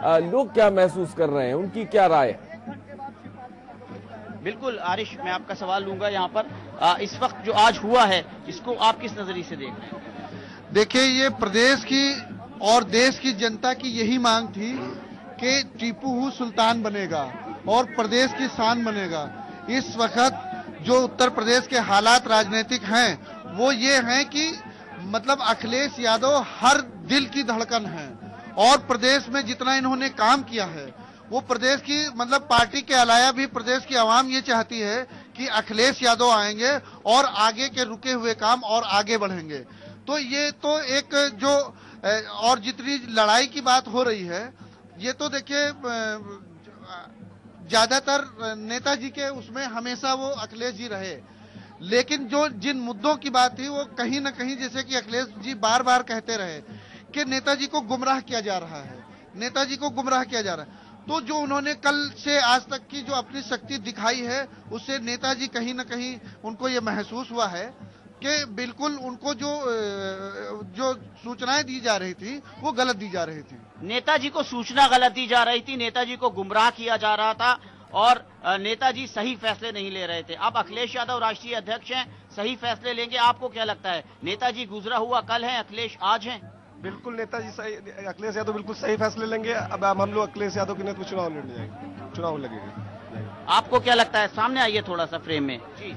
लोग क्या महसूस कर रहे हैं, उनकी क्या राय है? बिल्कुल आरिश, मैं आपका सवाल लूंगा यहाँ पर। इस वक्त जो आज हुआ है, इसको आप किस नजरिए से देख रहे हैं? देखिए, ये प्रदेश की और देश की जनता की यही मांग थी कि टीपू सुल्तान बनेगा और प्रदेश की शान बनेगा। इस वक्त जो उत्तर प्रदेश के हालात राजनीतिक हैं वो ये हैं कि मतलब अखिलेश यादव हर दिल की धड़कन है और प्रदेश में जितना इन्होंने काम किया है वो प्रदेश की मतलब पार्टी के अलावा भी प्रदेश की आवाम ये चाहती है कि अखिलेश यादव आएंगे और आगे के रुके हुए काम और आगे बढ़ेंगे। तो ये तो एक जो और जितनी लड़ाई की बात हो रही है, ये तो देखिए ज्यादातर नेताजी के उसमें हमेशा वो अखिलेश जी रहे, लेकिन जो जिन मुद्दों की बात थी वो कहीं ना कहीं जैसे कि अखिलेश जी बार बार कहते रहे कि नेताजी को गुमराह किया जा रहा है, नेताजी को गुमराह किया जा रहा है। तो जो उन्होंने कल से आज तक की जो अपनी शक्ति दिखाई है उससे नेताजी कहीं ना कहीं उनको ये महसूस हुआ है कि बिल्कुल उनको जो सूचनाएं दी जा रही थी वो गलत दी जा रही थी। नेताजी को सूचना गलत दी जा रही थी, नेताजी को गुमराह किया जा रहा था और नेताजी सही फैसले नहीं ले रहे थे। अब अखिलेश यादव राष्ट्रीय अध्यक्ष हैं, सही फैसले लेंगे। आपको क्या लगता है, नेताजी गुजरा हुआ कल है, अखिलेश आज हैं? बिल्कुल नेताजी सही, अखिलेश यादव बिल्कुल सही फैसले लेंगे। अब हम लोग अखिलेश यादव के नेतृत्व चुनाव लड़ने जाएंगे, चुनाव लगेगा। आपको क्या लगता है? सामने आइए थोड़ा सा फ्रेम में जी।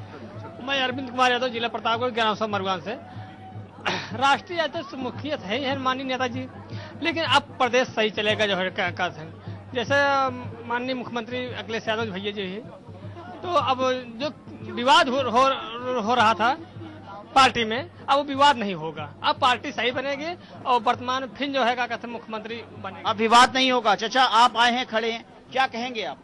मैं अरविंद कुमार यादव, जिला प्रतापगढ़, ग्राम मरवान से। राष्ट्रीय अध्यक्ष मुखिया है ही है माननीय नेताजी, लेकिन अब प्रदेश सही चलेगा जो है जैसे माननीय मुख्यमंत्री अखिलेश यादव भैया जी है, तो अब जो विवाद हो रहा था पार्टी में, अब वो विवाद नहीं होगा। अब पार्टी सही बनेगी और वर्तमान फिर जो है क्या कहते हैं मुख्यमंत्री बनेगा। अब विवाद नहीं होगा। चाचा आप आए हैं, खड़े हैं, क्या कहेंगे आप?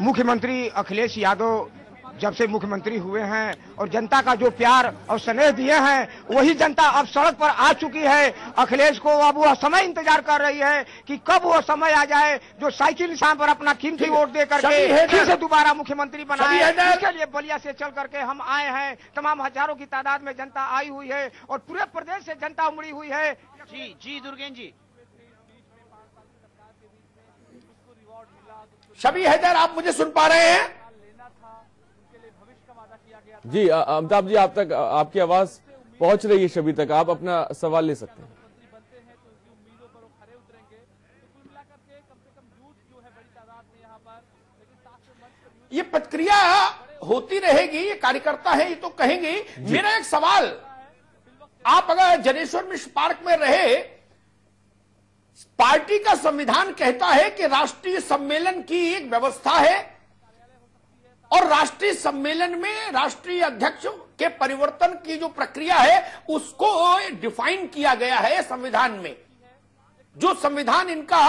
मुख्यमंत्री अखिलेश यादव जब से मुख्यमंत्री हुए हैं और जनता का जो प्यार और स्नेह दिए हैं, वही जनता अब सड़क पर आ चुकी है। अखिलेश को अब वह समय इंतजार कर रही है कि कब वो समय आ जाए जो साइकिल निशान पर अपना कीमती वोट दे करके फिर से दोबारा मुख्यमंत्री बनाए। इसके लिए बलिया से चल करके हम आए हैं। तमाम हजारों की तादाद में जनता आई हुई है और पूरे प्रदेश से जनता उमड़ी हुई है। जी जी दुर्गेन जी। शबी हैदर, आप मुझे सुन पा रहे हैं? जी अमिताभ जी, आप तक आपकी आवाज पहुंच रही है शबी तक, आप अपना सवाल ले सकते हैं। ये प्रतिक्रिया होती रहेगी, ये कार्यकर्ता है ये तो कहेंगे। मेरा एक सवाल, आप अगर जनेश्वर मिश्र पार्क में रहे, पार्टी का संविधान कहता है कि राष्ट्रीय सम्मेलन की एक व्यवस्था है और राष्ट्रीय सम्मेलन में राष्ट्रीय अध्यक्ष के परिवर्तन की जो प्रक्रिया है उसको डिफाइन किया गया है संविधान में। जो संविधान इनका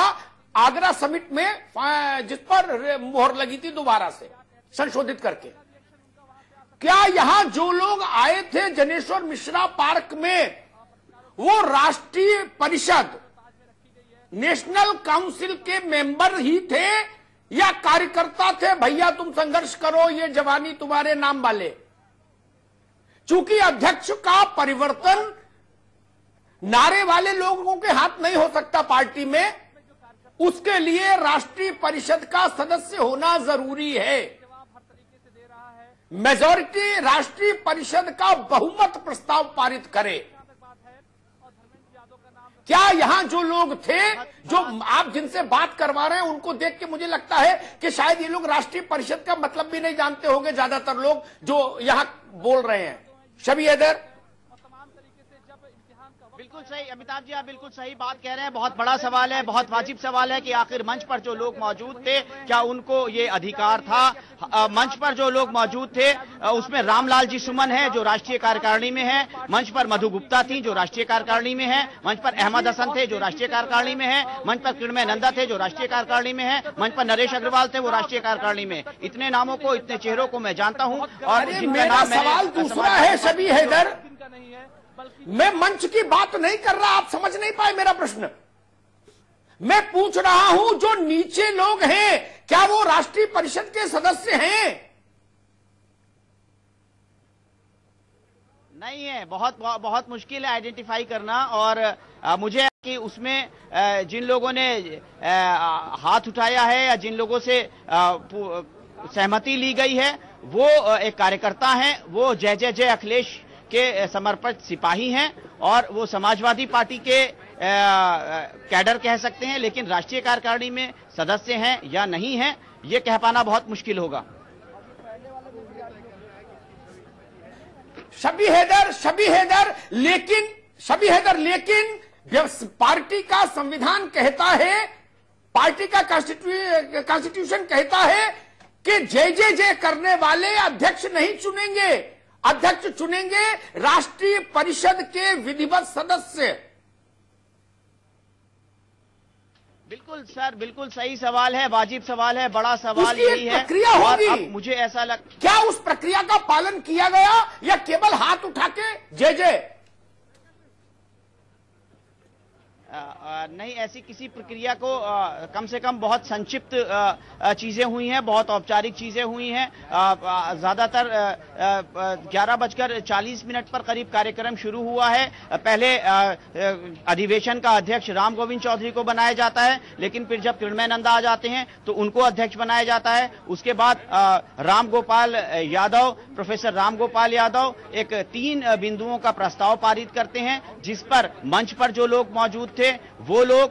आगरा समिट में जिस पर मोहर लगी थी दोबारा से संशोधित करके, क्या यहां जो लोग आए थे जनेश्वर मिश्रा पार्क में वो राष्ट्रीय परिषद नेशनल काउंसिल के मेंबर ही थे या कार्यकर्ता थे? भैया तुम संघर्ष करो, ये जवानी तुम्हारे नाम वाले। चूंकि अध्यक्ष का परिवर्तन नारे वाले लोगों के हाथ नहीं हो सकता पार्टी में, उसके लिए राष्ट्रीय परिषद का सदस्य होना जरूरी है। मेजॉरिटी राष्ट्रीय परिषद का बहुमत प्रस्ताव पारित करे। क्या यहां जो लोग थे, जो आप जिनसे बात करवा रहे हैं, उनको देख के मुझे लगता है कि शायद ये लोग राष्ट्रीय परिषद का मतलब भी नहीं जानते होंगे ज्यादातर लोग जो यहां बोल रहे हैं। शबी हैदर, बिल्कुल सही अमिताभ जी, आप बिल्कुल सही बात कह रहे हैं। बहुत बड़ा सवाल है, बहुत वाजिब सवाल है कि आखिर मंच पर जो लोग मौजूद थे क्या उनको ये अधिकार था? मंच पर जो लोग मौजूद थे उसमें रामलाल जी सुमन है जो राष्ट्रीय कार्यकारिणी में है, मंच पर मधु गुप्ता थी जो राष्ट्रीय कार्यकारिणी में है, मंच पर अहमद हसन थे जो राष्ट्रीय कार्यकारिणी में है, मंच पर किरणमय नंदा थे जो राष्ट्रीय कार्यकारिणी में है, मंच पर नरेश अग्रवाल थे वो राष्ट्रीय कार्यकारिणी में। इतने नामों को, इतने चेहरों को मैं जानता हूं। और मेरा सवाल दूसरा है शबी हैदर, मैं मंच की बात नहीं कर रहा, आप समझ नहीं पाए मेरा प्रश्न। मैं पूछ रहा हूं जो नीचे लोग हैं क्या वो राष्ट्रीय परिषद के सदस्य हैं? नहीं है, बहुत बहुत मुश्किल है आइडेंटिफाई करना। और मुझे कि उसमें जिन लोगों ने हाथ उठाया है या जिन लोगों से सहमति ली गई है वो एक कार्यकर्ता हैं, वो जय जय जय अखिलेश के समर्पित सिपाही हैं और वो समाजवादी पार्टी के कैडर कह सकते हैं, लेकिन राष्ट्रीय कार्यकारिणी में सदस्य हैं या नहीं हैं ये कह पाना बहुत मुश्किल होगा। शबी हैदर, लेकिन पार्टी का संविधान कहता है, पार्टी का कॉन्स्टिट्यूशन कहता है कि जय जय जय करने वाले अध्यक्ष नहीं चुनेंगे, अध्यक्ष चुनेंगे राष्ट्रीय परिषद के विधिवत सदस्य। बिल्कुल सर, बिल्कुल सही सवाल है, वाजिब सवाल है, बड़ा सवाल यही है। प्रक्रिया होगी, मुझे ऐसा क्या उस प्रक्रिया का पालन किया गया या केवल हाथ उठा के जय जय? नहीं, ऐसी किसी प्रक्रिया को कम से कम बहुत संक्षिप्त चीजें हुई हैं, बहुत औपचारिक चीजें हुई हैं। ज्यादातर 11:40 पर करीब कार्यक्रम शुरू हुआ है। पहले अधिवेशन का अध्यक्ष राम गोविंद चौधरी को बनाया जाता है, लेकिन फिर जब किरणमय नंदा आ जाते हैं तो उनको अध्यक्ष बनाया जाता है। उसके बाद प्रोफेसर राम गोपाल यादव एक 3 बिंदुओं का प्रस्ताव पारित करते हैं, जिस पर मंच पर जो लोग मौजूद थे, वो लोग,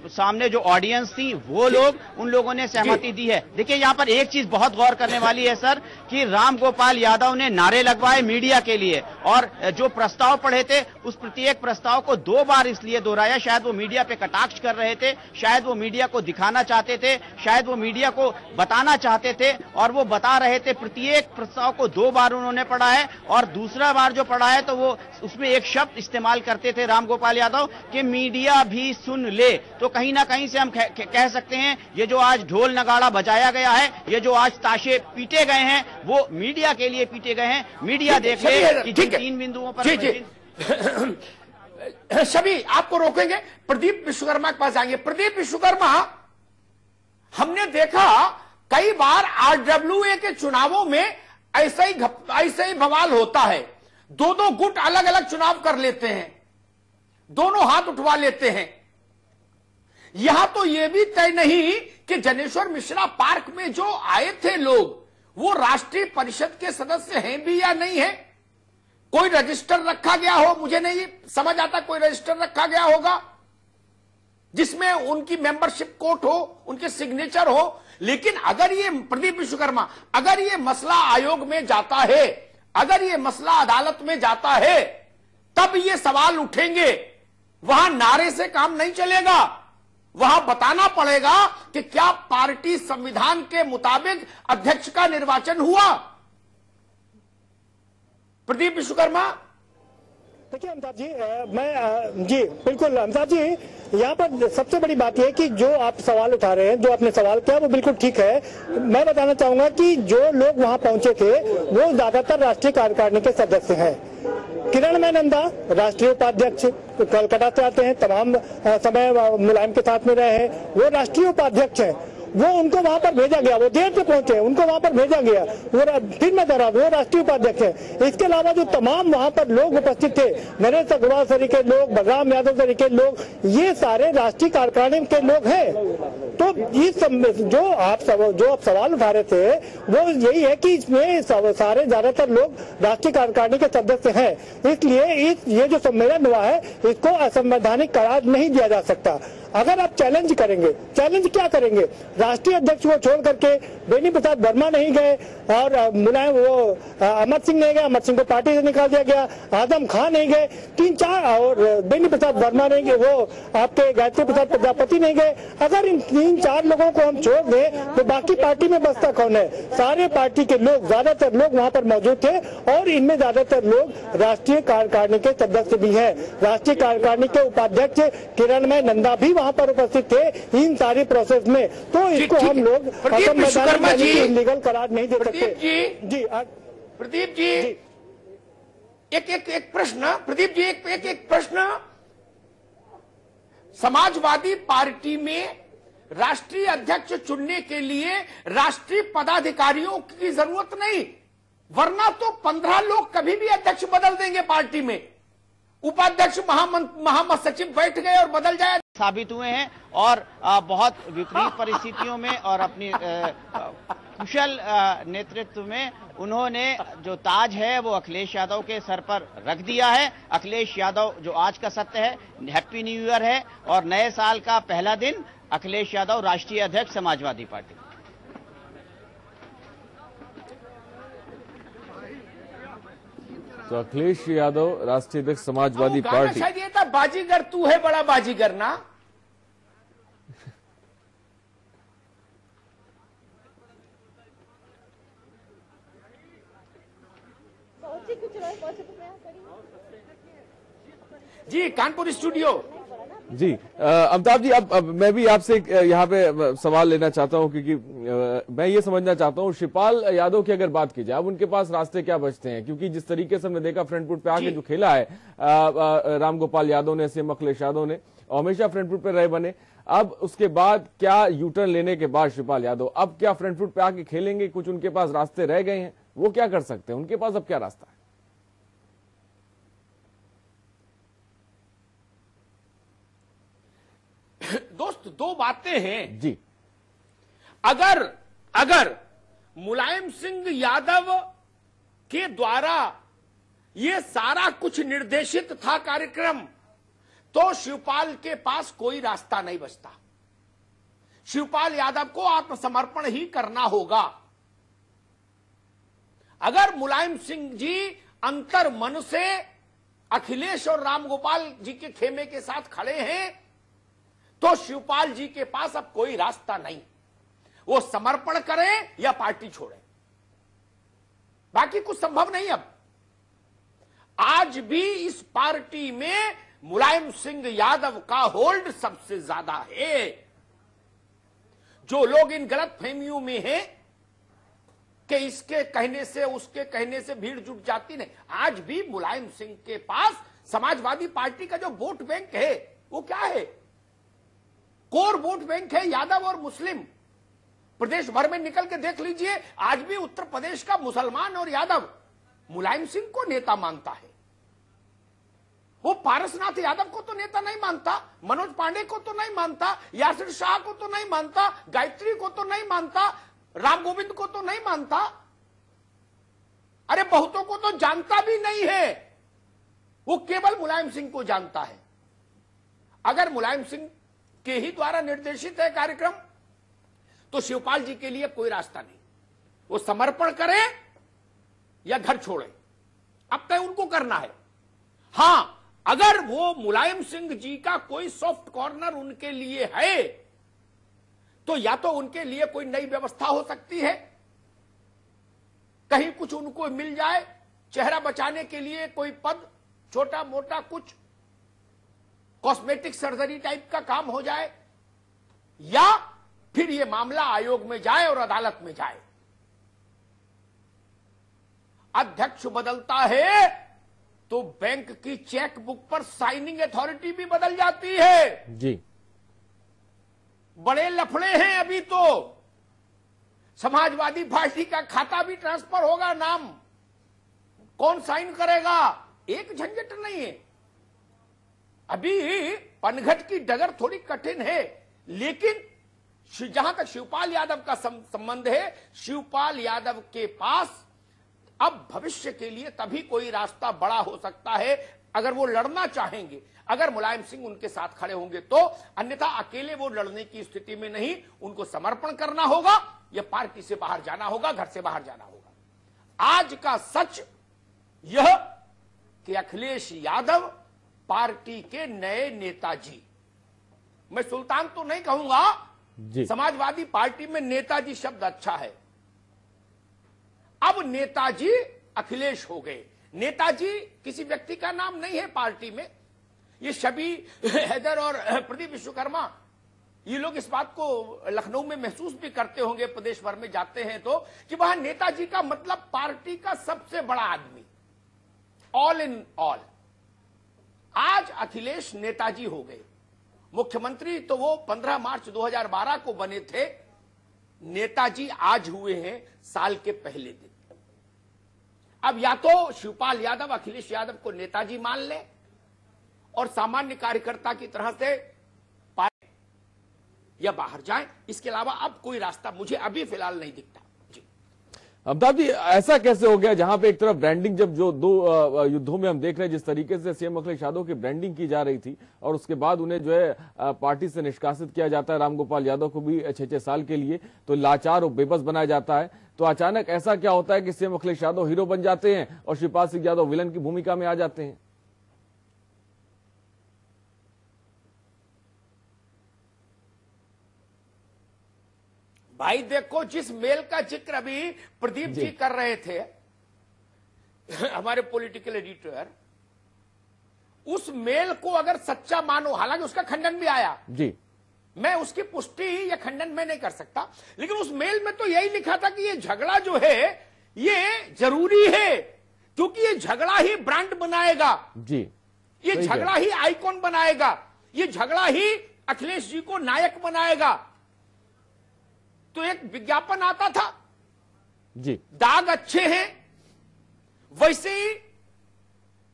सामने जो ऑडियंस थी वो लोग, उन लोगों ने सहमति दी है। देखिए यहाँ पर एक चीज बहुत गौर करने वाली है सर कि राम गोपाल यादव ने नारे लगवाए मीडिया के लिए और जो प्रस्ताव पढ़े थे उस प्रत्येक प्रस्ताव को 2 बार इसलिए दोहराया, शायद वो मीडिया पे कटाक्ष कर रहे थे, शायद वो मीडिया को दिखाना चाहते थे, शायद वो मीडिया को बताना चाहते थे और वो बता रहे थे। प्रत्येक प्रस्ताव को 2 बार उन्होंने पढ़ा है और दूसरा बार जो पढ़ा है तो वो उसमें एक शब्द इस्तेमाल करते थे राम गोपाल यादव कि मीडिया भी सुन ले। तो कहीं ना कहीं से हम कह सकते हैं ये जो आज ढोल नगाड़ा बजाया गया है, ये जो आज ताशे पीटे गए हैं, वो मीडिया के लिए पीटे गए हैं। मीडिया देख ले कि जिन 3 बिंदुओं पर शबी आपको रोकेंगे, प्रदीप विश्वकर्मा के पास आएंगे। प्रदीप विश्वकर्मा, हमने देखा कई बार आरडब्ल्यूए के चुनावों में ऐसा ही बवाल होता है। 2 गुट अलग अलग चुनाव कर लेते हैं, दोनों हाथ उठवा लेते हैं। यहां तो यह भी तय नहीं कि जनेश्वर मिश्रा पार्क में जो आए थे लोग, वो राष्ट्रीय परिषद के सदस्य हैं भी या नहीं है। कोई रजिस्टर रखा गया हो, मुझे नहीं समझ आता, कोई रजिस्टर रखा गया होगा जिसमें उनकी मेंबरशिप कोट हो, उनके सिग्नेचर हो। लेकिन अगर ये, प्रदीप विश्वकर्मा, अगर ये मसला आयोग में जाता है, अगर ये मसला अदालत में जाता है, तब ये सवाल उठेंगे। वहां नारे से काम नहीं चलेगा, वहां बताना पड़ेगा कि क्या पार्टी संविधान के मुताबिक अध्यक्ष का निर्वाचन हुआ। प्रदीप विश्वकर्मा। देखिए अमिताभ जी, मैं जी बिल्कुल अमिताभ जी, यहाँ पर सबसे बड़ी बात यह कि जो आप सवाल उठा रहे हैं, जो आपने सवाल किया वो बिल्कुल ठीक है। मैं बताना चाहूंगा कि जो लोग वहां पहुंचे थे वो ज्यादातर राष्ट्रीय कार्यकारिणी के सदस्य हैं। किरणमय नंदा राष्ट्रीय उपाध्यक्ष कोलकाता से आते हैं, तमाम समय मुलायम के साथ में रहे हैं, वो राष्ट्रीय उपाध्यक्ष हैं। वो उनको वहां पर भेजा गया, वो देर से पहुंचे, उनको वहां पर भेजा गया। वो फिर मैं दोहरा, वो राष्ट्रीय उपाध्यक्ष है। इसके अलावा जो तमाम वहां पर लोग उपस्थित थे, नरेश अग्रवाल सरी के लोग, बलराम यादव सरी के लोग, ये सारे राष्ट्रीय कार्यकारिणी के लोग हैं। तो इस जो आप सवाल उठा रहे थे वो यही है कि इसमें सारे ज्यादातर लोग राष्ट्रीय कार्यकारिणी के सदस्य हैं। इसलिए ये जो सम्मेलन हुआ है इसको असंवैधानिक करार नहीं दिया जा सकता। अगर आप चैलेंज करेंगे, चैलेंज क्या करेंगे? राष्ट्रीय अध्यक्ष को छोड़ करके बेनी प्रसाद वर्मा नहीं गए और मुलायम वो अमर सिंह नहीं गए, अमर सिंह को पार्टी से निकाल दिया गया, आजम खान नहीं गए, 3-4 और बेनी प्रसाद वर्मा नहीं गए, वो आपके गायत्री प्रसाद प्रजापति नहीं गए। अगर इन 3-4 लोगों को हम छोड़ दें तो बाकी पार्टी में बचता कौन है? सारे पार्टी के लोग, ज्यादातर लोग वहां पर मौजूद थे और इनमें ज्यादातर लोग राष्ट्रीय कार्यकारिणी के सदस्य भी है। राष्ट्रीय कार्यकारिणी के उपाध्यक्ष किरणमय नंदा भी वहां पर उपस्थित थे इन सारी प्रोसेस में। तो इसको हम लोग इलीगल करार नहीं दे सकते। जी प्रदीप जी, एक प्रश्न, प्रदीप जी, एक प्रश्न। समाजवादी पार्टी में राष्ट्रीय अध्यक्ष चुनने के लिए राष्ट्रीय पदाधिकारियों की जरूरत नहीं, वरना तो 15 लोग कभी भी अध्यक्ष बदल देंगे पार्टी में। उपाध्यक्ष महासचिव बैठ गए और बदल जाए साबित हुए हैं और बहुत विपरीत परिस्थितियों में और अपनी कुशल नेतृत्व में उन्होंने जो ताज है वो अखिलेश यादव के सर पर रख दिया है। अखिलेश यादव जो आज का सत्य है, हैप्पी न्यू ईयर है और नए साल का पहला दिन अखिलेश यादव राष्ट्रीय अध्यक्ष समाजवादी पार्टी। तो अखिलेश यादव राष्ट्रीय अध्यक्ष समाजवादी पार्टी। शायद ये था, बाजीगर तू है बड़ा बाजीगर ना। जी कानपुर स्टूडियो। जी अमिताभ जी, अब मैं भी आपसे यहाँ पे सवाल लेना चाहता हूँ क्योंकि मैं ये समझना चाहता हूँ शिवपाल यादव की अगर बात की जाए अब उनके पास रास्ते क्या बचते हैं, क्योंकि जिस तरीके से हमने देखा फ्रंट फुट पे आके जो खेला है रामगोपाल यादव ने, सीएम अखिलेश यादव ने हमेशा फ्रंट फुट पे रहे बने। अब उसके बाद क्या यू टर्न लेने के बाद शिवपाल यादव अब क्या फ्रंट फुट पे आके खेलेंगे? कुछ उनके पास रास्ते रह गए हैं, वो क्या कर सकते हैं? उनके पास अब क्या रास्ता है? दोस्त दो बातें हैं जी। अगर मुलायम सिंह यादव के द्वारा ये सारा कुछ निर्देशित था कार्यक्रम, तो शिवपाल के पास कोई रास्ता नहीं बचता। शिवपाल यादव को आत्मसमर्पण ही करना होगा। अगर मुलायम सिंह जी अंतर मन से अखिलेश और रामगोपाल जी के खेमे के साथ खड़े हैं तो शिवपाल जी के पास अब कोई रास्ता नहीं। वो समर्पण करें या पार्टी छोड़ें, बाकी कुछ संभव नहीं। अब आज भी इस पार्टी में मुलायम सिंह यादव का होल्ड सबसे ज्यादा है। जो लोग इन गलतफहमियों में हैं कि इसके कहने से उसके कहने से भीड़ जुट जाती नहीं, आज भी मुलायम सिंह के पास समाजवादी पार्टी का जो वोट बैंक है वो क्या है? कोर वोट बैंक है यादव और मुस्लिम। प्रदेश भर में निकल के देख लीजिए, आज भी उत्तर प्रदेश का मुसलमान और यादव मुलायम सिंह को नेता मानता है। वो पारसनाथ यादव को तो नेता नहीं मानता, मनोज पांडे को तो नहीं मानता, यासिर शाह को तो नहीं मानता, गायत्री को तो नहीं मानता, राम गोविंद को तो नहीं मानता, अरे बहुतों को तो जानता भी नहीं है। वो केवल मुलायम सिंह को जानता है। अगर मुलायम सिंह के ही द्वारा निर्देशित है कार्यक्रम तो शिवपाल जी के लिए कोई रास्ता नहीं। वो समर्पण करें या घर छोड़े, अब तय उनको करना है। हां, अगर वो मुलायम सिंह जी का कोई सॉफ्ट कॉर्नर उनके लिए है तो या तो उनके लिए कोई नई व्यवस्था हो सकती है, कहीं कुछ उनको मिल जाए, चेहरा बचाने के लिए कोई पद, छोटा मोटा कुछ कॉस्मेटिक सर्जरी टाइप का काम हो जाए, या फिर ये मामला आयोग में जाए और अदालत में जाए। अध्यक्ष बदलता है तो बैंक की चेक बुक पर साइनिंग अथॉरिटी भी बदल जाती है। जी, बड़े लफड़े हैं अभी तो। समाजवादी पार्टी का खाता भी ट्रांसफर होगा, नाम कौन साइन करेगा, एक झंझट नहीं है। अभी पनघट की डगर थोड़ी कठिन है, लेकिन जहां तक शिवपाल यादव का संबंध है, शिवपाल यादव के पास अब भविष्य के लिए तभी कोई रास्ता बड़ा हो सकता है अगर वो लड़ना चाहेंगे, अगर मुलायम सिंह उनके साथ खड़े होंगे तो। अन्यथा अकेले वो लड़ने की स्थिति में नहीं, उनको समर्पण करना होगा या पार्टी से बाहर जाना होगा, घर से बाहर जाना होगा। आज का सच यह कि अखिलेश यादव पार्टी के नए नेताजी, मैं सुल्तान तो नहीं कहूंगा, समाजवादी पार्टी में नेताजी शब्द अच्छा है। अब नेताजी अखिलेश हो गए। नेताजी किसी व्यक्ति का नाम नहीं है पार्टी में। ये शबी हैदर और प्रदीप विश्वकर्मा, ये लोग इस बात को लखनऊ में महसूस भी करते होंगे, प्रदेश भर में जाते हैं तो, कि वहां नेताजी का मतलब पार्टी का सबसे बड़ा आदमी, ऑल इन ऑल। आज अखिलेश नेताजी हो गए। मुख्यमंत्री तो वो 15 मार्च 2012 को बने थे, नेताजी आज हुए हैं साल के पहले दिन। अब या तो शिवपाल यादव अखिलेश यादव को नेताजी मान ले और सामान्य कार्यकर्ता की तरह से पाए या बाहर जाएं। इसके अलावा अब कोई रास्ता मुझे अभी फिलहाल नहीं दिखता। अमिताभ जी, ऐसा कैसे हो गया जहां पे एक तरफ ब्रांडिंग, जब जो दो युद्धों में हम देख रहे हैं जिस तरीके से सीएम अखिलेश यादव की ब्रांडिंग की जा रही थी और उसके बाद उन्हें जो है पार्टी से निष्कासित किया जाता है, रामगोपाल यादव को भी 6-6 साल के लिए, तो लाचार और बेबस बनाया जाता है, तो अचानक ऐसा क्या होता है कि सीएम अखिलेश यादव हीरो बन जाते हैं और शिवपाल सिंह यादव विलन की भूमिका में आ जाते हैं? भाई देखो, जिस मेल का जिक्र अभी प्रदीप जी कर रहे थे, हमारे पॉलिटिकल एडिटर, उस मेल को अगर सच्चा मानो, हालांकि उसका खंडन भी आया जी, मैं उसकी पुष्टि या खंडन में नहीं कर सकता, लेकिन उस मेल में तो यही लिखा था कि ये झगड़ा जो है ये जरूरी है क्योंकि ये झगड़ा ही ब्रांड बनाएगा जी, ये झगड़ा ही आइकॉन बनाएगा, ये झगड़ा ही अखिलेश जी को नायक बनाएगा। तो एक विज्ञापन आता था जी, दाग अच्छे हैं, वैसे ही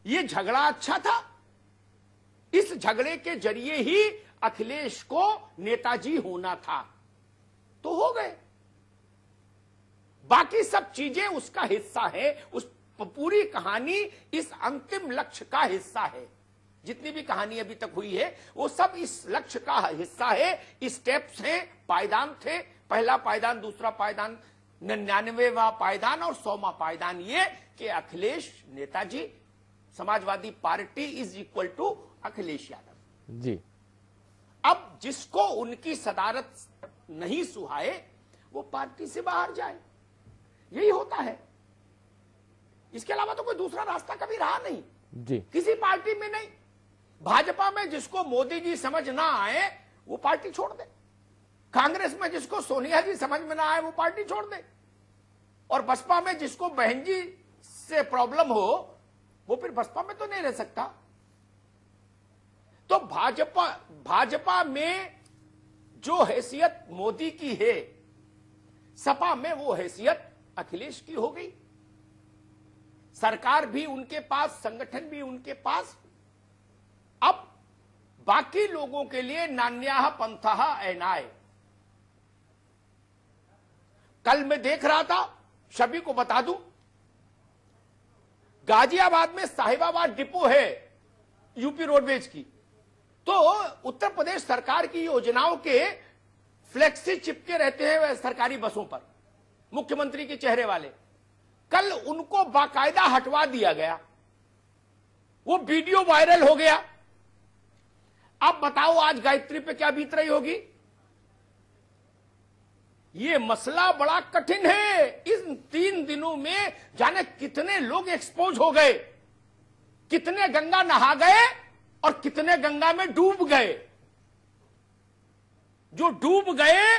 ये झगड़ा अच्छा था। इस झगड़े के जरिए ही अखिलेश को नेताजी होना था, तो हो गए। बाकी सब चीजें उसका हिस्सा है, उस पूरी कहानी इस अंतिम लक्ष्य का हिस्सा है। जितनी भी कहानी अभी तक हुई है वो सब इस लक्ष्य का हिस्सा है। स्टेप्स हैं, पायदान थे, पहला पायदान, दूसरा पायदान, 99वां पायदान और 100वां पायदान, ये कि Akhilesh Netaji, Samajwadi Party is equal to Akhilesh Yadav ji. अब जिसको उनकी सदारत नहीं सुहाए वो पार्टी से बाहर जाए, यही होता है। इसके अलावा तो कोई दूसरा रास्ता कभी रहा नहीं जी, किसी पार्टी में नहीं। भाजपा में जिसको मोदी जी समझ ना आए वो पार्टी छोड़ दे, कांग्रेस में जिसको सोनिया जी समझ में ना आए वो पार्टी छोड़ दे, और बसपा में जिसको बहन जी से प्रॉब्लम हो वो फिर बसपा में तो नहीं रह सकता। तो भाजपा में जो हैसियत मोदी की है, सपा में वो हैसियत अखिलेश की हो गई। सरकार भी उनके पास, संगठन भी उनके पास। अब बाकी लोगों के लिए नान्याह पंथाह ऐनाय। कल मैं देख रहा था, सभी को बता दूं, गाजियाबाद में साहिबाबाद डिपो है यूपी रोडवेज की, तो उत्तर प्रदेश सरकार की योजनाओं के फ्लेक्सी चिपके रहते हैं सरकारी बसों पर, मुख्यमंत्री के चेहरे वाले। कल उनको बाकायदा हटवा दिया गया, वो वीडियो वायरल हो गया। अब बताओ आज गायत्री पे क्या बीत रही होगी। ये मसला बड़ा कठिन है। इन 3 दिनों में जाने कितने लोग एक्सपोज हो गए, कितने गंगा नहा गए और कितने गंगा में डूब गए। जो डूब गए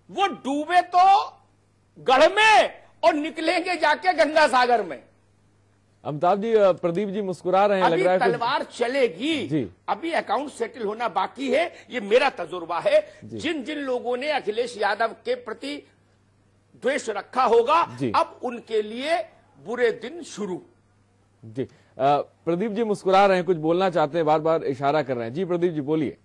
वो डूबे तो गढ़ में और निकलेंगे जाके गंगा सागर में। अमिताभ जी, प्रदीप जी मुस्कुरा रहे हैं, लग रहा है तलवार चलेगी जी। अभी अकाउंट सेटल होना बाकी है, ये मेरा तजुर्बा है। जिन जिन लोगों ने अखिलेश यादव के प्रति द्वेष रखा होगा, अब उनके लिए बुरे दिन शुरू। जी, प्रदीप जी मुस्कुरा रहे हैं, कुछ बोलना चाहते हैं, बार बार इशारा कर रहे हैं। जी प्रदीप जी बोलिए।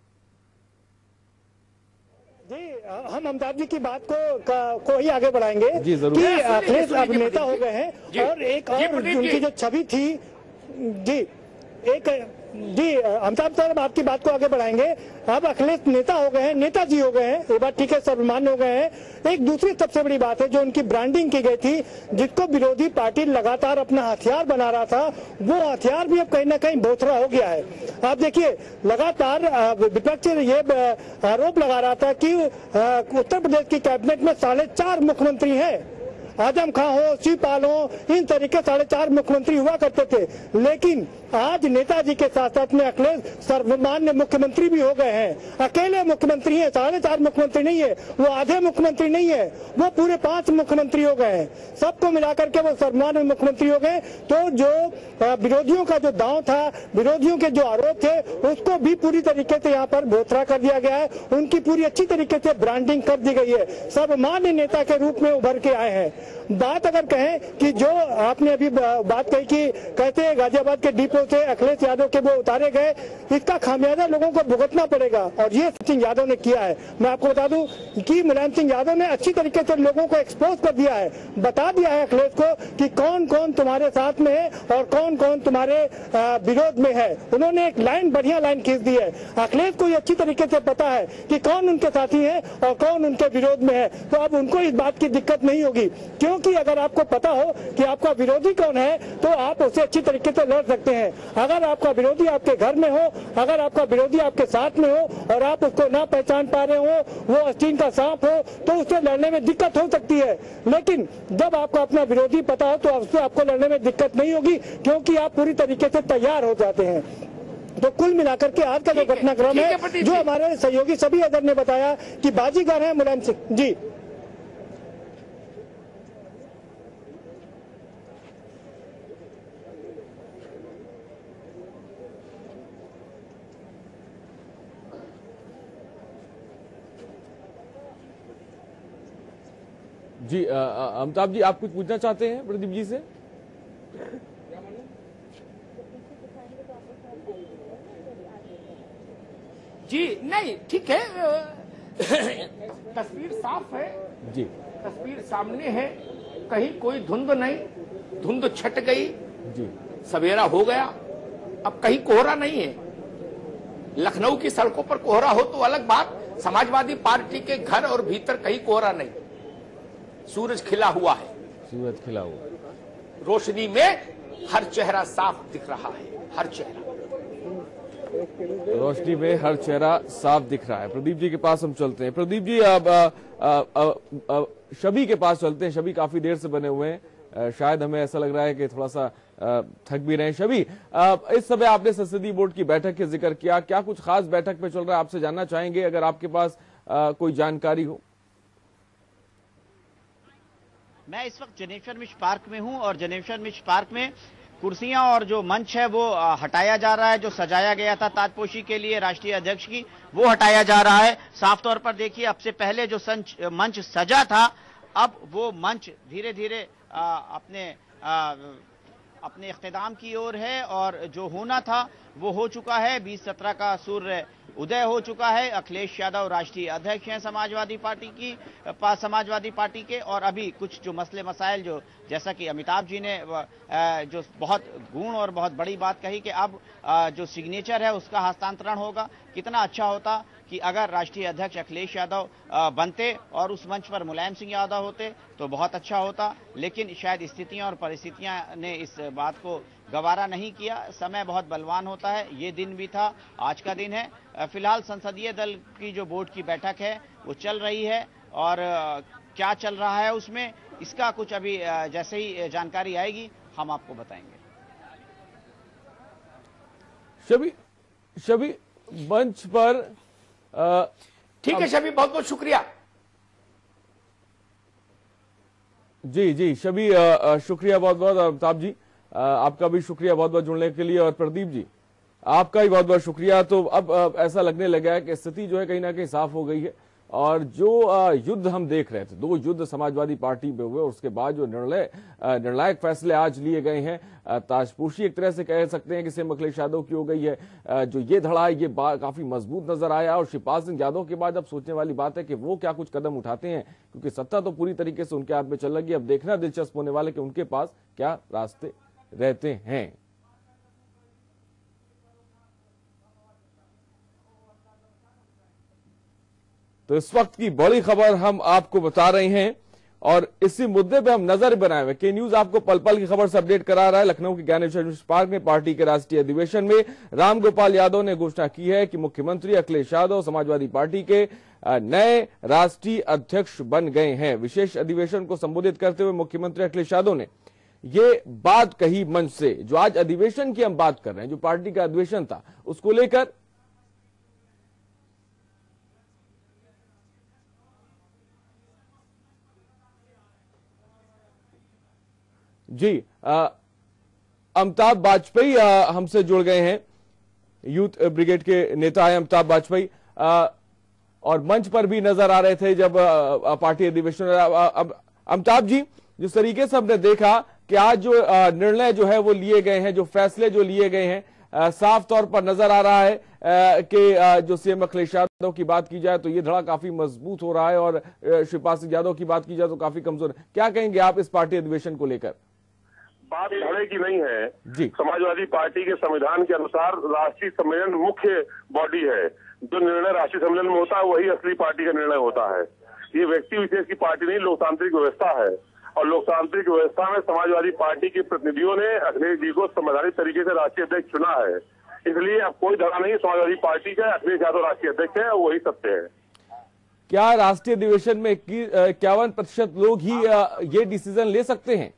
जी, हम अमिताभ जी की बात को ही आगे बढ़ाएंगे जी, जरूर। कि अखिलेश अब नेता हो गए हैं, और एक और उनकी जो छवि थी जी, जी अमिताभ साहब आपकी बात को आगे बढ़ाएंगे। अब अखिलेश नेता हो गए हैं, नेताजी हो गए हैं, ये बात ठीक है, सर्वमान्य हो गए हैं। एक दूसरी सबसे बड़ी बात है, जो उनकी ब्रांडिंग की गई थी, जिसको विरोधी पार्टी लगातार अपना हथियार बना रहा था, वो हथियार भी अब कहीं ना कहीं बोथरा हो गया है। आप देखिए, लगातार विपक्ष ये आरोप लगा रहा था कि उत्तर प्रदेश की कैबिनेट में 4.5 मुख्यमंत्री हैं। आजम खां हो, शिवपाल हो, इन तरीके 4.5 मुख्यमंत्री हुआ करते थे, लेकिन आज नेताजी के साथ साथ में अखिलेश सर्वमान्य मुख्यमंत्री भी हो गए हैं। अकेले मुख्यमंत्री हैं, 4.5 मुख्यमंत्री नहीं है, वो आधे मुख्यमंत्री नहीं है, वो पूरे 5 मुख्यमंत्री हो गए हैं। सबको मिलाकर के वो सर्वमान्य मुख्यमंत्री हो गए। तो जो विरोधियों का जो दांव था, विरोधियों के जो आरोप थे, उसको भी पूरी तरीके से यहाँ पर बोथरा कर दिया गया है। उनकी पूरी अच्छी तरीके से ब्रांडिंग कर दी गई है, सर्वमान्य नेता के रूप में उभर के आए हैं। बात अगर कहें कि जो आपने अभी बात कही कि कहते हैं गाजियाबाद के डिपो से अखिलेश यादव के वो उतारे गए, इसका खामियाजा लोगों को भुगतना पड़ेगा और ये सिंह यादव ने किया है। मैं आपको बता दूं कि मुलायम सिंह यादव ने अच्छी तरीके से लोगों को एक्सपोज कर दिया है, बता दिया है अखिलेश को कि कौन कौन तुम्हारे साथ में है और कौन कौन तुम्हारे विरोध में है। उन्होंने एक लाइन, बढ़िया लाइन खींच दी है। अखिलेश को अच्छी तरीके से पता है कि कौन उनके साथी है और कौन उनके विरोध में है, तो अब उनको इस बात की दिक्कत नहीं होगी, क्योंकि अगर आपको पता हो कि आपका विरोधी कौन है तो आप उससे अच्छी तरीके से लड़ सकते हैं। अगर आपका विरोधी आपके घर में हो, अगर आपका विरोधी आपके साथ में हो और आप उसको ना पहचान पा रहे हो, वो आस्तीन का सांप हो, तो उससे लड़ने में दिक्कत हो सकती है। लेकिन जब आपको अपना विरोधी पता हो तो उससे आपको लड़ने में दिक्कत नहीं होगी, क्योंकि आप पूरी तरीके से तैयार हो जाते हैं। तो कुल मिलाकर के आज का जो घटनाक्रम है, जो हमारे सहयोगी सभी अदर ने बताया कि बाजीगर है मुलायम सिंह जी। जी अमिताभ जी, आप कुछ पूछना चाहते हैं प्रदीप जी से? जी नहीं, ठीक है, तस्वीर साफ है जी, तस्वीर सामने है, कहीं कोई धुंध नहीं, धुंध छट गई जी, सवेरा हो गया, अब कहीं कोहरा नहीं है। लखनऊ की सड़कों पर कोहरा हो तो अलग बात, समाजवादी पार्टी के घर और भीतर कहीं कोहरा नहीं, सूरज खिला हुआ है, सूरज खिला हुआ, रोशनी में हर चेहरा साफ दिख रहा है, हर चेहरा रोशनी में हर चेहरा साफ दिख रहा है। प्रदीप जी के पास हम चलते हैं। प्रदीप जी, शबी के पास चलते हैं। शबी काफी देर से बने हुए हैं, शायद हमें ऐसा लग रहा है कि थोड़ा सा थक भी रहे हैं। शबी, इस समय आपने संसदीय बोर्ड की बैठक के जिक्र किया, क्या कुछ खास बैठक पे चल रहा है, आपसे जानना चाहेंगे अगर आपके पास कोई जानकारी हो। मैं इस वक्त जनेश्वर मिश्र पार्क में हूं और जनेश्वर मिश्र पार्क में कुर्सियां और जो मंच है वो हटाया जा रहा है। जो सजाया गया था ताजपोशी के लिए राष्ट्रीय अध्यक्ष की, वो हटाया जा रहा है। साफ तौर पर देखिए, अब से पहले जो मंच सजा था, अब वो मंच धीरे धीरे अपने इख्तिताम की ओर है और जो होना था वो हो चुका है। 2017 का सूर्य उदय हो चुका है। अखिलेश यादव राष्ट्रीय अध्यक्ष हैं समाजवादी पार्टी के, और अभी कुछ जो मसले मसाइल, जो जैसा कि अमिताभ जी ने जो बहुत गुण और बहुत बड़ी बात कही कि अब जो सिग्नेचर है उसका हस्तांतरण होगा। कितना अच्छा होता कि अगर राष्ट्रीय अध्यक्ष अखिलेश यादव बनते और उस मंच पर मुलायम सिंह यादव होते तो बहुत अच्छा होता, लेकिन शायद स्थितियां और परिस्थितियां ने इस बात को गवारा नहीं किया। समय बहुत बलवान होता है, ये दिन भी था, आज का दिन है। फिलहाल संसदीय दल की जो बोर्ड की बैठक है वो चल रही है और क्या चल रहा है उसमें, इसका कुछ अभी जैसे ही जानकारी आएगी हम आपको बताएंगे। शबी मंच पर ठीक है शबी, बहुत बहुत शुक्रिया। जी शबी, शुक्रिया बहुत बहुत। अमिताभ जी, आपका भी शुक्रिया बहुत बहुत जुड़ने के लिए, और प्रदीप जी आपका भी बहुत बहुत शुक्रिया। तो अब ऐसा लगने लगा है कि स्थिति जो है कहीं ना कहीं साफ हो गई है, और जो युद्ध हम देख रहे थे, 2 युद्ध समाजवादी पार्टी में हुए, उसके बाद जो निर्णायक फैसले आज लिए गए हैं, ताजपोशी एक तरह से कह सकते हैं कि सिर्फ अखिलेश यादव की हो गई है। जो ये धड़ा है ये काफी मजबूत नजर आया, और शिवपाल सिंह यादव के बाद अब सोचने वाली बात है कि वो क्या कुछ कदम उठाते हैं, क्योंकि सत्ता तो पूरी तरीके से उनके हाथ में चल लगी। अब देखना दिलचस्प होने वाला है कि उनके पास क्या रास्ते रहते हैं। तो इस वक्त की बड़ी खबर हम आपको बता रहे हैं, और इसी मुद्दे पे हम नजर बनाए हुए। के न्यूज आपको पल पल की खबर से अपडेट करा रहा है। लखनऊ के ज्ञानेश्वर मिश्र पार्क में पार्टी के राष्ट्रीय अधिवेशन में रामगोपाल यादव ने घोषणा की है कि मुख्यमंत्री अखिलेश यादव समाजवादी पार्टी के नए राष्ट्रीय अध्यक्ष बन गए हैं। विशेष अधिवेशन को संबोधित करते हुए मुख्यमंत्री अखिलेश यादव ने ये बात कही मंच से। जो आज अधिवेशन की हम बात कर रहे हैं, जो पार्टी का अधिवेशन था, उसको लेकर जी अमिताभ वाजपेयी हमसे जुड़ गए हैं, यूथ ब्रिगेड के नेता हैं अमिताभ वाजपेयी, और मंच पर भी नजर आ रहे थे जब पार्टी अधिवेशन। अमिताभ जी, जिस तरीके से हमने देखा कि आज जो निर्णय जो है वो लिए गए हैं, जो फैसले जो लिए गए हैं, साफ तौर पर नजर आ रहा है कि जो सीएम अखिलेश यादव की बात की जाए तो ये धड़ा काफी मजबूत हो रहा है और शिवपाल सिंह यादव की बात की जाए तो काफी कमजोर है। क्या कहेंगे आप इस पार्टी अधिवेशन को लेकर? बात धड़े की नहीं है जी। समाजवादी पार्टी के संविधान के अनुसार राष्ट्रीय सम्मेलन मुख्य बॉडी है। जो निर्णय राष्ट्रीय सम्मेलन में होता है वही असली पार्टी का निर्णय होता है। ये व्यक्ति विशेष की पार्टी नहीं, लोकतांत्रिक व्यवस्था है। और लोकतांत्रिक व्यवस्था में समाजवादी पार्टी के प्रतिनिधियों ने अखिलेश जी को संवैधानिक तरीके से राष्ट्रीय अध्यक्ष चुना है। इसलिए अब कोई धड़ा नहीं समाजवादी पार्टी का, अखिलेश यादव राष्ट्रीय अध्यक्ष है, वही सत्य है। क्या राष्ट्रीय अधिवेशन में 51% लोग ही ये डिसीजन ले सकते हैं?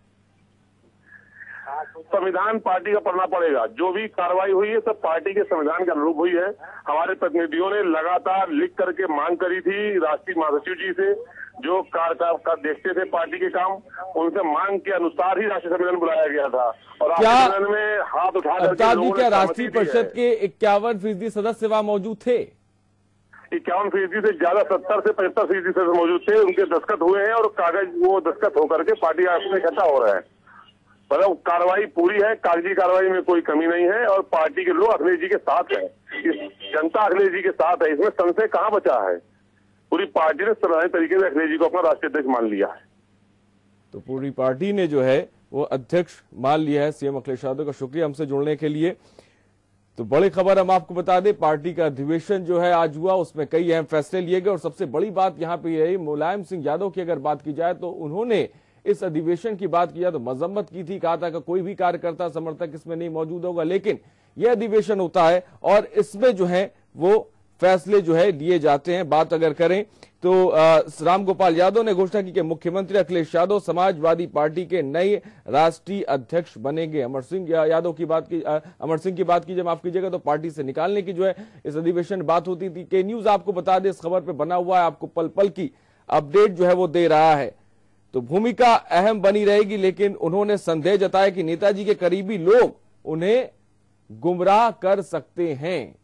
संविधान पार्टी का पढ़ना पड़ेगा। जो भी कार्रवाई हुई है सब पार्टी के संविधान के अनुरूप हुई है। हमारे प्रतिनिधियों ने लगातार लिख करके मांग करी थी राष्ट्रीय महासचिव जी से, जो कार्य देखते थे पार्टी के काम, उनसे मांग के अनुसार ही राष्ट्रीय सम्मेलन बुलाया गया था। और राष्ट्रीय सम्मेलन में हाथ उठा करके क्या राष्ट्रीय परिषद के 51% सदस्य वहां मौजूद थे? 51% से ज्यादा 70 से 75% सदस्य मौजूद थे। उनके दस्तखत हुए हैं और कागज वो दस्तखत होकर के पार्टी में इकट्ठा हो रहे हैं। मतलब कार्रवाई पूरी है, कागजी कार्रवाई में कोई कमी नहीं है और पार्टी के लोग अखिलेश जी के साथ है। जनता अखिलेश जी के साथ है, इसमें संशय कहां बचा है। पूरी पार्टी ने संवैधानिक तरीके से अखिलेश जी को अपना राष्ट्रीय अध्यक्ष मान लिया है। तो पूरी पार्टी ने जो है वो अध्यक्ष मान लिया है सीएम अखिलेश यादव का। शुक्रिया हमसे जुड़ने के लिए। तो बड़ी खबर हम आपको बता दें, पार्टी का अधिवेशन जो है आज हुआ, उसमें कई अहम फैसले लिए गए और सबसे बड़ी बात यहां पर यही, मुलायम सिंह यादव की अगर बात की जाए तो उन्होंने इस अधिवेशन की बात किया तो मजम्मत की थी, कहा था कि कोई भी कार्यकर्ता समर्थक इसमें नहीं मौजूद होगा, लेकिन यह अधिवेशन होता है और इसमें जो है वो फैसले जो है लिए जाते हैं। बात अगर करें तो रामगोपाल यादव ने घोषणा की कि मुख्यमंत्री अखिलेश यादव समाजवादी पार्टी के नए राष्ट्रीय अध्यक्ष बनेंगे। अमर सिंह की बात की जब माफ कीजिएगा तो पार्टी से निकालने की जो है इस अधिवेशन में बात होती थी। के न्यूज आपको बता दें, इस खबर पर बना हुआ है, आपको पल पल की अपडेट जो है वो दे रहा है। तो भूमिका अहम बनी रहेगी, लेकिन उन्होंने संदेह जताया कि नेताजी के करीबी लोग उन्हें गुमराह कर सकते हैं।